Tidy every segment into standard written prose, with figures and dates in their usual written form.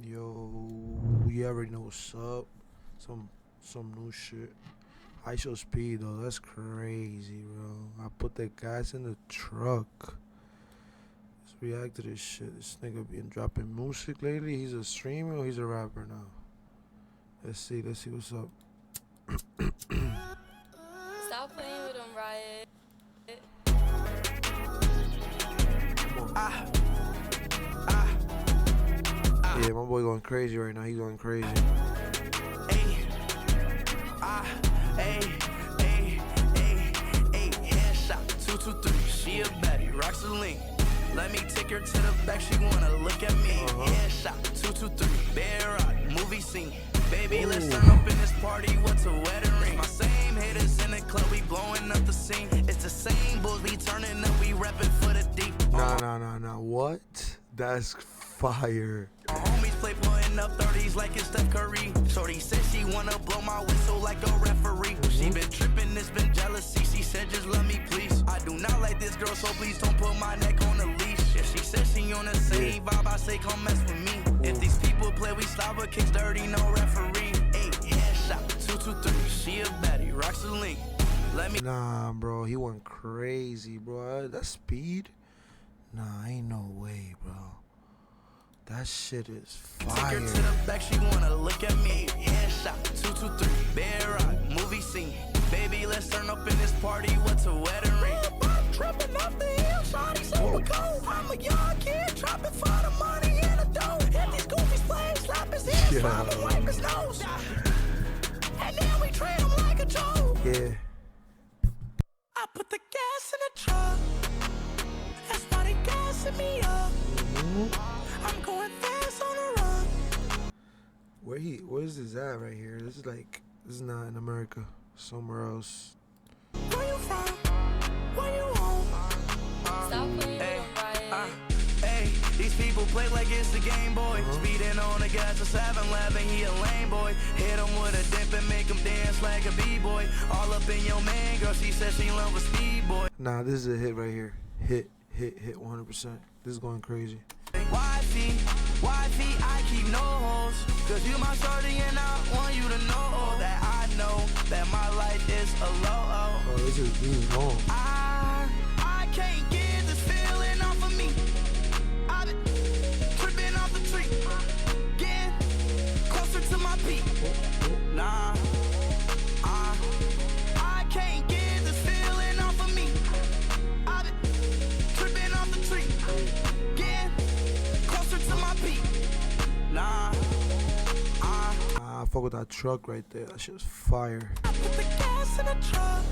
Yo, you already know what's up. Some new shit. IShowSpeed though, that's crazy, bro. I put the gas in the truck. Let's react to this shit. This nigga been dropping music lately. He's a streamer or he's a rapper now. Let's see what's up. Stop playing with them, Riot. Yeah, my boy going crazy right now. He's going crazy. Headshot 223. She a baddie, rocks a link. Let me take her to the back. She wanna look at me. Headshot 223. Bear rock, movie scene. Baby, let's turn up in this party. What's a wedding ring? My same haters in the club. We blowing up the scene. It's the same bulls. We turning up. We repping for the deep. Nah. What? That's fire. Our homies play putting up 30s like it's Steph Curry. Shorty said she wanna blow my whistle like a referee. She been tripping, it's been jealousy. She said just love me please. I do not like this girl, so please don't put my neck on the leash. If she said she on the same vibe, I say come mess with me. If these people play, we slap her kicks dirty, no referee. 8 headshot 223. She a baddie, rocks a link. Let me. Nah, bro, he went crazy, bro. That's speed. Nah, ain't no way, bro. That shit is fire. Take her to the back, she wanna look at me. Headshot 223. Bear rock, movie scene. Baby, let's turn up in this party. What's a wedding ring? Tripping off the hill, shawty say we go. I'm a young kid, trapping for the money and the dough. And these goofies play, slap his head, slap and wipe his nose. And then we treat him like a joke. Yeah. I put the gas in the truck. That's why they gassing me up. I'm going fast on the run. Where's this at right here? This is not in America. Somewhere else. Where you from? Where you on? Stop playing with them, Riot. Hey, these people play like it's a Game Boy. Speeding on the gas of 7-Eleven, he a lame boy. Hit him with a dip and make him dance like a B-boy. All up in your man, girl, she said she love a speed boy. Nah, this is a hit right here. Hit 100%. This is going crazy. Wifey, I keep no hoes. Cause you my shorty and I want you to know that I know that my life is a low. Oh, this is long. I can't get this feeling off of me. I've been tripping off the tree. Getting closer to my peak. Nah. I can't get this feeling off of me. I've been tripping off the tree. Getting closer to my peak. Nah. I fuck with that truck right there. That shit's fire. I put the gas in the truck.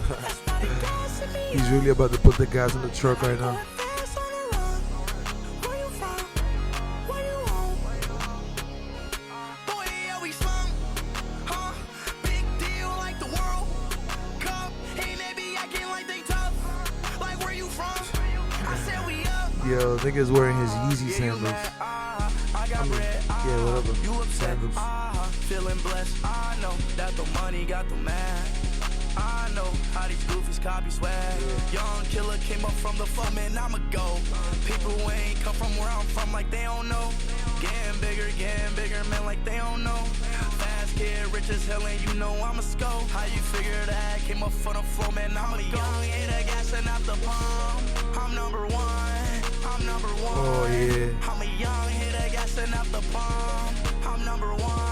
That's why they gassing me up. He's really about to put the gas in the truck right now. Fast on the run. Where you from? Where you on? Boy, yeah, we slum. Huh? Big deal like the World Cup. Hey, maybe acting like they tough. Like where you from? I said we up. Yo, nigga's wearing his Yeezy Yeah, you sandals. mad? I got bread. Yeah, whatever. You upset? Sandals. Feeling blessed. I know that the money got the mad. I know how these goofies copy swag. Young killer came up from the floor, man, I'ma go. People who ain't come from where I'm from like they don't know. Getting bigger, man, like they don't know. Fast kid, rich as hell, and you know I'm a scope. How you figure that? Came up from the floor, man, I'm a young hitter, gassing out the pump. I'm number one. Oh, yeah. I'm a young hitter, gassing out the pump. I'm number one.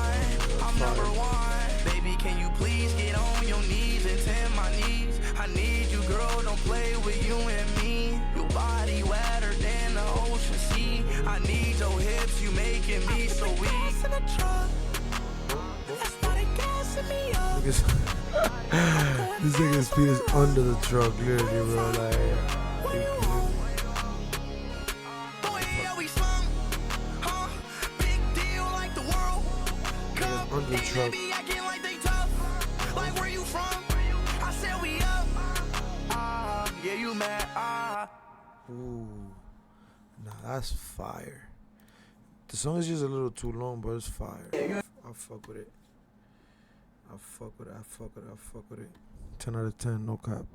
Baby, can you please get on your knees and tend my knees? I need you, girl, don't play with you and me. Your body wetter than the ocean sea. I need your hips, you making me so weak. That's why they gassing me up. This nigga's feet is under the truck, literally, bro. Like, Boy, yeah, we slum. Huh? Big deal like the World Cup. under the truck. Maybe acting like they tough. Like where you from? I said we up. Yeah, you mad? Ooh. Nah, that's fire. The song is just a little too long, but it's fire. I fuck with it. I fuck with it. 10 out of 10, no cap.